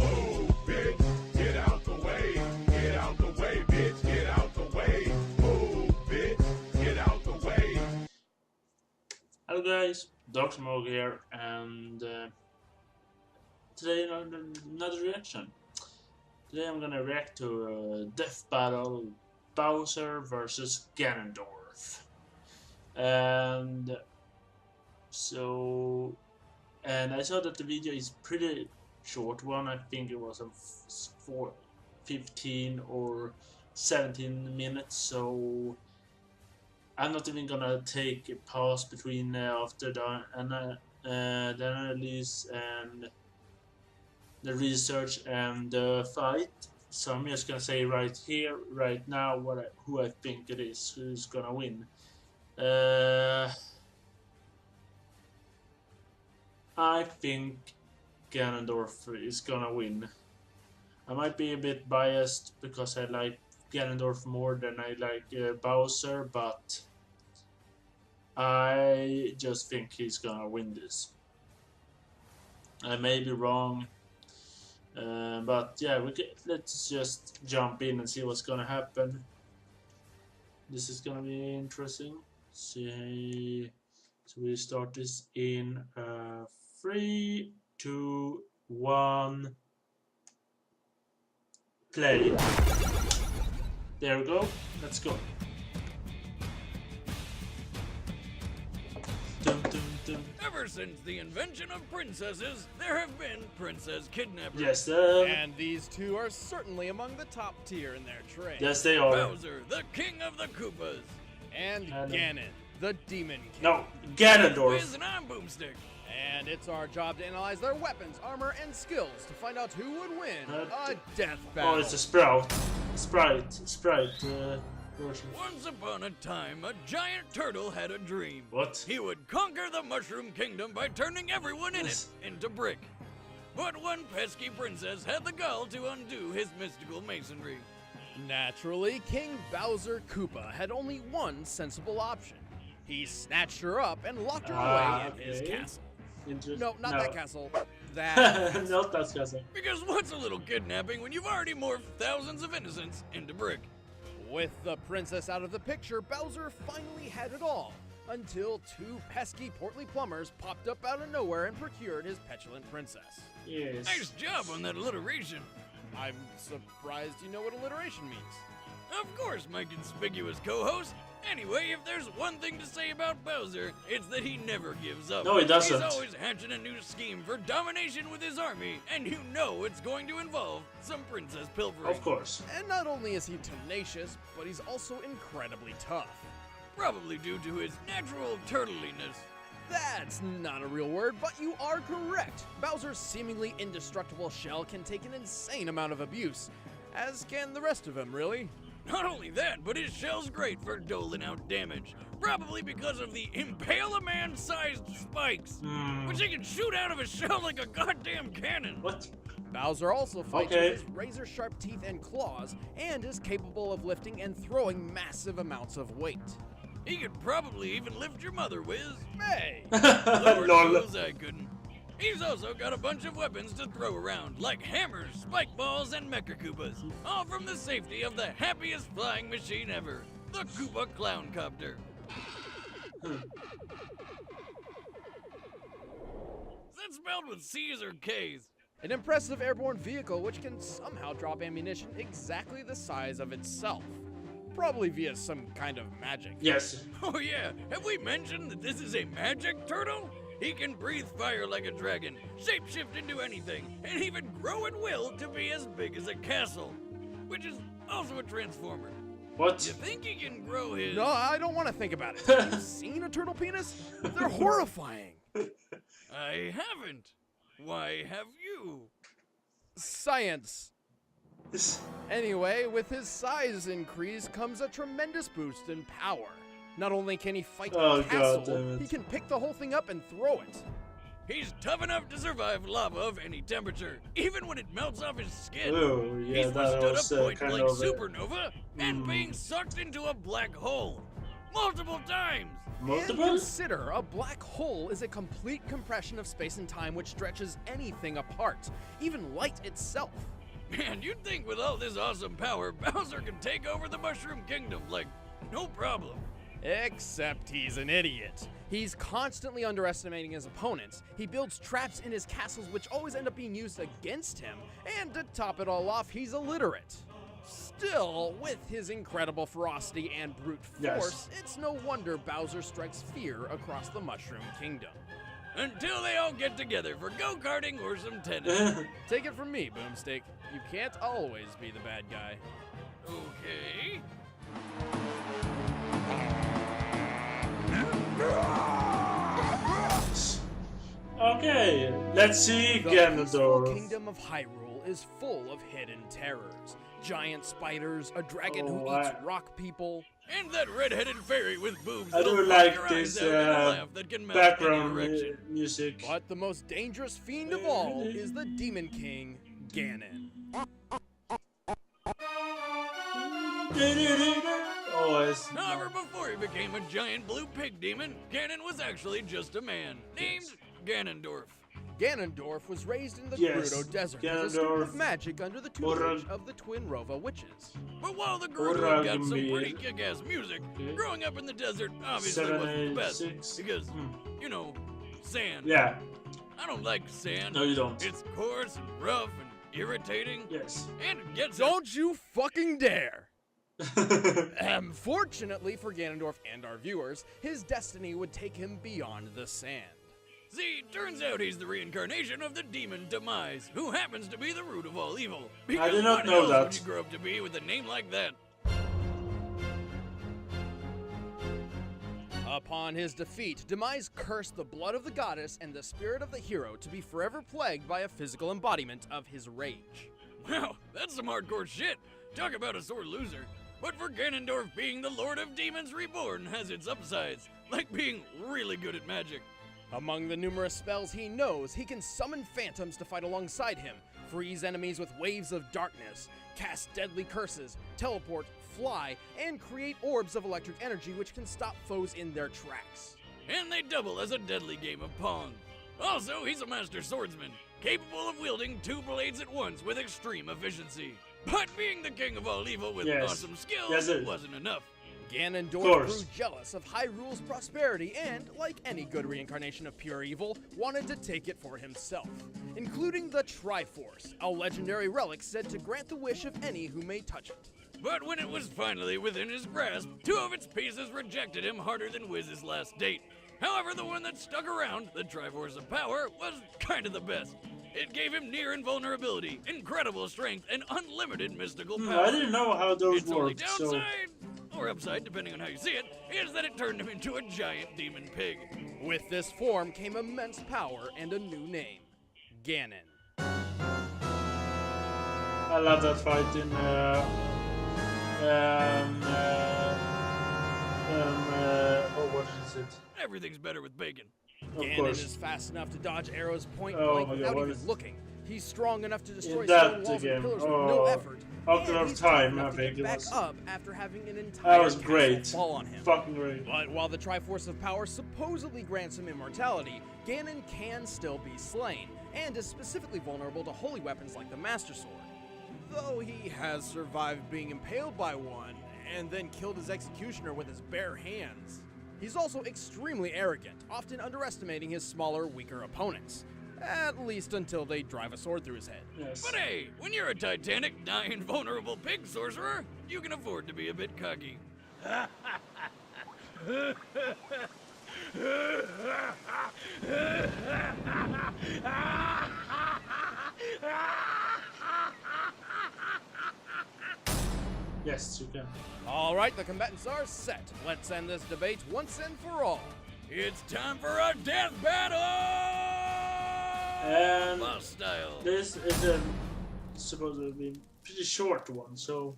Oh, bitch, get out the way. Get out the way, bitch, get out the way. Oh, bitch, get out the way. Hello guys, DarknessMohag here, and today another reaction. Today I'm gonna react to DeathBattle Bowser VS Ganon. And so, and I saw that the video is pretty short one. I think it was 15 or 17 minutes, so I'm not even gonna take a pause between after the analysis and the research and the fight. So I'm just gonna say right here, right now, who I think it is, who's gonna win. I think Ganondorf is gonna win. I might be a bit biased because I like Ganondorf more than I like Bowser, but I just think he's gonna win this. I may be wrong, but yeah, let's just jump in and see what's gonna happen. This is gonna be interesting. See, so we start this in 3, 2, 1. Play. There we go. Let's go. Dun, dun, dun. Ever since the invention of princesses, there have been princess kidnappers. Yes, and these two are certainly among the top tier in their trade. yes, they are. Bowser, the king of the Koopas. And Ganon, the demon king. No, Ganondorf. With an arm boomstick. And it's our job to analyze their weapons, armor, and skills to find out who would win a death battle. Oh, it's a sprite version. Once upon a time, a giant turtle had a dream. What? He would conquer the Mushroom Kingdom by turning everyone in it into brick. But one pesky princess had the gall to undo his mystical masonry. Naturally, King Bowser Koopa had only one sensible option. He snatched her up and locked her away in his castle. No, not that castle. That Not that castle. Because what's a little kidnapping when you've already morphed thousands of innocents into brick? With the princess out of the picture, Bowser finally had it all. Until two pesky portly plumbers popped up out of nowhere and procured his petulant princess. Yes. Nice job on that alliteration. I'm surprised you know what alliteration means. Of course, my conspicuous co-host. Anyway, if there's one thing to say about Bowser, it's that he never gives up. No, he doesn't. He's always hatching a new scheme for domination with his army, and you know it's going to involve some princess pilfering. Of course. And not only is he tenacious, but he's also incredibly tough. Probably due to his natural turtliness. That's not a real word, but you are correct. Bowser's seemingly indestructible shell can take an insane amount of abuse, as can the rest of him, really. Not only that, but his shell's great for doling out damage. Probably because of the Impale-A-Man-sized spikes, which he can shoot out of his shell like a goddamn cannon. What? Bowser also fights with his razor-sharp teeth and claws, and is capable of lifting and throwing massive amounts of weight. He could probably even lift your mother, Wiz. Hey! Lord knows I couldn't. He's also got a bunch of weapons to throw around, like hammers, spike balls, and Mecha Koopas, all from the safety of the happiest flying machine ever, the Koopa Clown Copter. Is that spelled with C's or K's? An impressive airborne vehicle which can somehow drop ammunition exactly the size of itself. Probably via some kind of magic. Yes. Oh yeah, have we mentioned that this is a magic turtle? He can breathe fire like a dragon, shapeshift into anything, and even grow at will to be as big as a castle, which is also a transformer. What? You think he can grow his... No, I don't want to think about it. Have you seen a turtle penis? They're horrifying. I haven't. Why have you? Science. Anyway, with his size increase comes a tremendous boost in power. Not only can he fight the castle, he can pick the whole thing up and throw it. He's tough enough to survive lava of any temperature, even when it melts off his skin. Ooh, yeah, He's that withstood was a point-blank supernova and being sucked into a black hole multiple times. Multiple? And consider, a black hole is a complete compression of space and time which stretches anything apart, even light itself. Man, you'd think with all this awesome power, Bowser could take over the Mushroom Kingdom, like, no problem. Except he's an idiot. He's constantly underestimating his opponents. He builds traps in his castles which always end up being used against him, and to top it all off, he's illiterate. Still, with his incredible ferocity and brute force, it's no wonder Bowser strikes fear across the Mushroom Kingdom. Until they all get together for go-karting or some tennis. Take it from me, Boomstick. You can't always be the bad guy. Okay. Okay, let's see The peaceful Ganondorf. kingdom of Hyrule is full of hidden terrors. Giant spiders, a dragon who eats rock people. And that red-headed fairy with boobs I that'll do pop like your this eyes out in a laugh that can melt any background erection. music. But the most dangerous fiend of all is the Demon King, Ganon. Always. However, before he became a giant blue pig demon, Ganon was actually just a man named Ganondorf. Ganondorf was raised in the Yes, Gerudo Desert as a student Ganondorf. of magic under the tutelage of the Twin Rova witches. But while the Gerudo got some Orignal. pretty kick-ass music, Okay. growing up in the desert obviously wasn't the best 786. because, you know, sand. Yeah. I don't like sand. No, you don't. It's coarse and rough and irritating, Yes. and it gets Don't you fucking dare! Fortunately for Ganondorf and our viewers, his destiny would take him beyond the sand. See, turns out he's the reincarnation of the demon Demise, who happens to be the root of all evil. Because did not what know else that. would you grow up to be with a name like that? Upon his defeat, Demise cursed the blood of the goddess and the spirit of the hero to be forever plagued by a physical embodiment of his rage. Wow, that's some hardcore shit. Talk about a sore loser. But for Ganondorf, being the Lord of Demons Reborn has its upsides, like being really good at magic. Among the numerous spells he knows, he can summon phantoms to fight alongside him, freeze enemies with waves of darkness, cast deadly curses, teleport, fly, and create orbs of electric energy which can stop foes in their tracks. And they double as a deadly game of Pong. Also, he's a master swordsman, capable of wielding two blades at once with extreme efficiency. But being the king of all evil with Yes. awesome skills Yes, it- wasn't enough. Ganondorf course. grew jealous of Hyrule's prosperity and, like any good reincarnation of pure evil, wanted to take it for himself, including the Triforce, a legendary relic said to grant the wish of any who may touch it. But when it was finally within his grasp, two of its pieces rejected him harder than Wiz's last date. However, the one that stuck around, the Triforce of Power, was kind of the best. It gave him near invulnerability, incredible strength, and unlimited mystical power. I didn't know how those Its only worked, so... downside, or upside depending on how you see it, is that it turned him into a giant demon pig. With this form came immense power and a new name, Ganon. I love that fight in what is it? Everything's better with bacon. Of Ganon course. is fast enough to dodge arrows point Oh blank my God, without what even is- looking. He's strong enough to destroy that stone walls again. and pillars with no Oh. effort. After and of he's tough time, enough I to think get it back was. up after having an entire was castle great. fall on him. Fucking great. But while the Triforce of Power supposedly grants him immortality, Ganon can still be slain, and is specifically vulnerable to holy weapons like the Master Sword. Though he has survived being impaled by one, and then killed his executioner with his bare hands. He's also extremely arrogant, often underestimating his smaller, weaker opponents. At least until they drive a sword through his head. Yes. But hey, when you're a titanic, invulnerable pig sorcerer, you can afford to be a bit cocky. Yes, you can. Alright, the combatants are set. Let's end this debate once and for all. It's time for a death battle! And Boss style. this is a supposed to be a pretty short one, so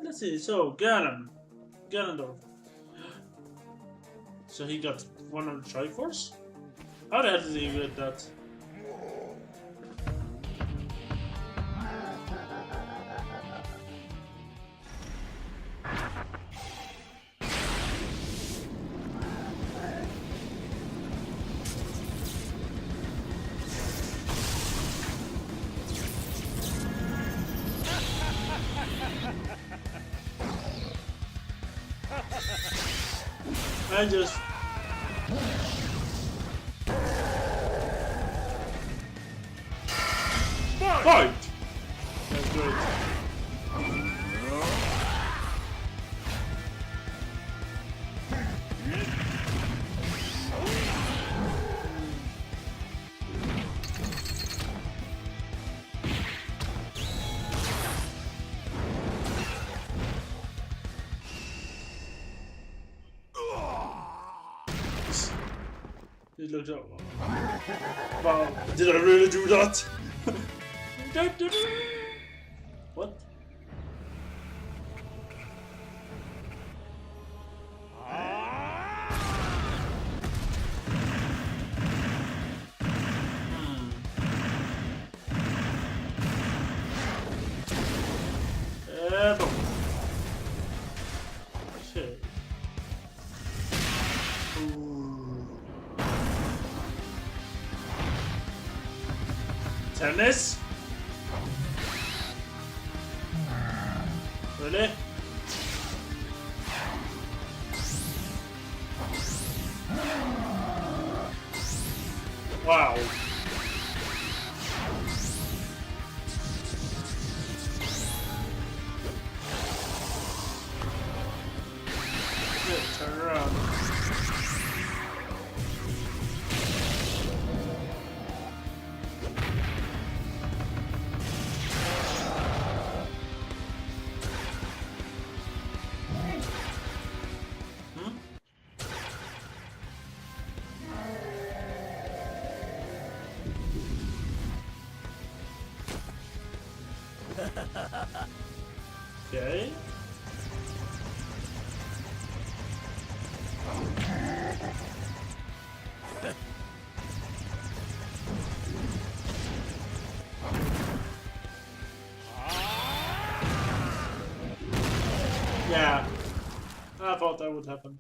let's see. So Ganondorf. So he got one of the Triforce. How the hell did he get that? I just... Fight! That's great. It looks like... Wow, did I really do that? What? Boom. Okay. Ooh. Tennis? Really? Wow. Good, turn around. Okay. Yeah, I thought that would happen.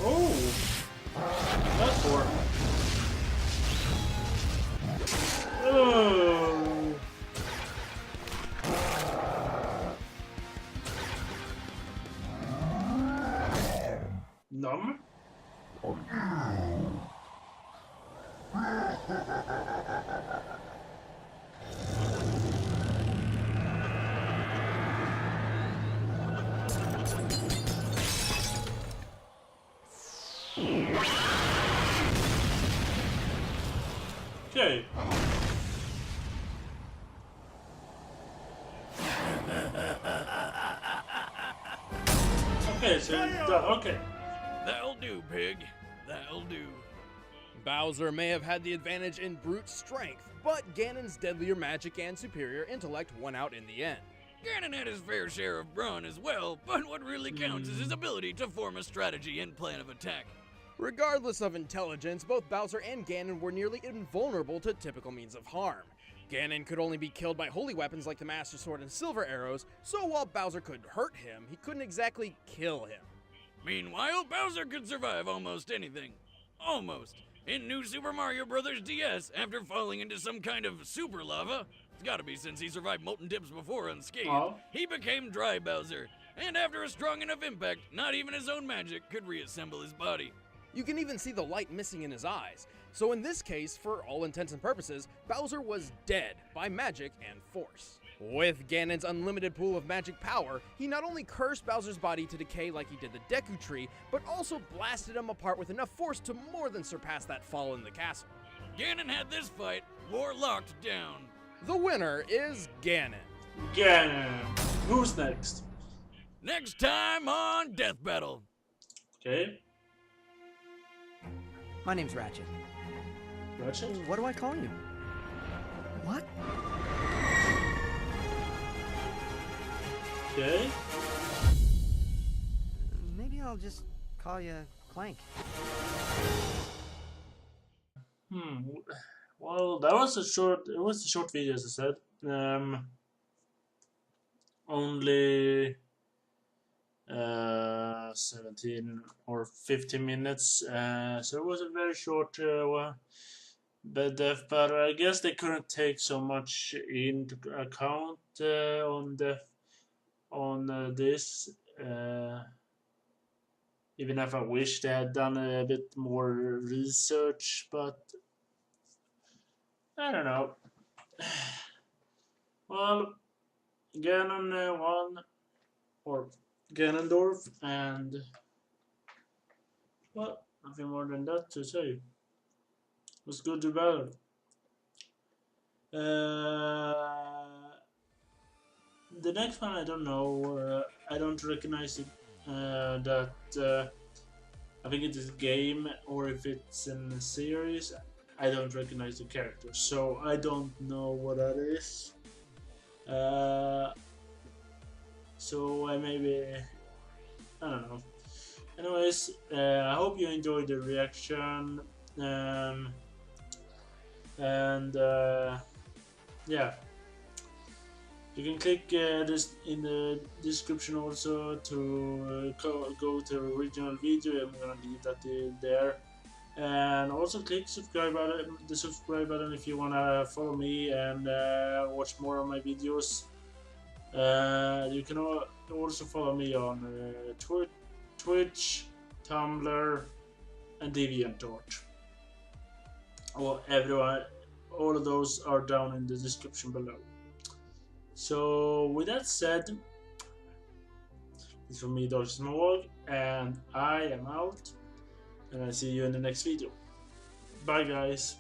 Oh, that's four. Oh. Numb? Okay. Okay, so okay. That'll do, pig. That'll do. Bowser may have had the advantage in brute strength, but Ganon's deadlier magic and superior intellect won out in the end. Ganon had his fair share of brawn as well, but what really counts is his ability to form a strategy and plan of attack. Regardless of intelligence, both Bowser and Ganon were nearly invulnerable to typical means of harm. Ganon could only be killed by holy weapons like the Master Sword and Silver Arrows, so while Bowser could hurt him, he couldn't exactly kill him. Meanwhile, Bowser could survive almost anything. Almost. In New Super Mario Bros. DS, after falling into some kind of super lava, it's gotta be since he survived molten dips before unscathed, he became Dry Bowser, and after a strong enough impact, not even his own magic could reassemble his body. You can even see the light missing in his eyes, so in this case, for all intents and purposes, Bowser was dead by magic and force. With Ganon's unlimited pool of magic power, he not only cursed Bowser's body to decay like he did the Deku Tree, but also blasted him apart with enough force to more than surpass that fall in the castle. Ganon had this fight war locked down. The winner is Ganon. Ganon. Who's next? Next time on Death Battle. Okay. My name's Ratchet. Ratchet? What do I call you? What? Okay. Maybe I'll just call you Clank. Well, that was a short. It was a short video, as I said. Only 17 or 15 minutes. So it was a very short death, but I guess they couldn't take so much into account on this. Even if I wish they had done a bit more research, but I don't know. Well, Ganon won, or Ganondorf, and well, nothing more than that to say. It was good to battle. The next one I don't know. I don't recognize it. I think it is a game or if it's in a series. I don't recognize the character, so I don't know what that is. So I don't know. Anyways, I hope you enjoyed the reaction, and yeah, you can click this in the description also to go to the original video. I'm gonna leave that there. And also click the subscribe button if you wanna follow me and watch more of my videos. You can also follow me on Twitch, Tumblr, and DeviantArt. All of those are down in the description below. So with that said, it's from me, DarknessMohag, and I am out. And I'll see you in the next video. Bye guys.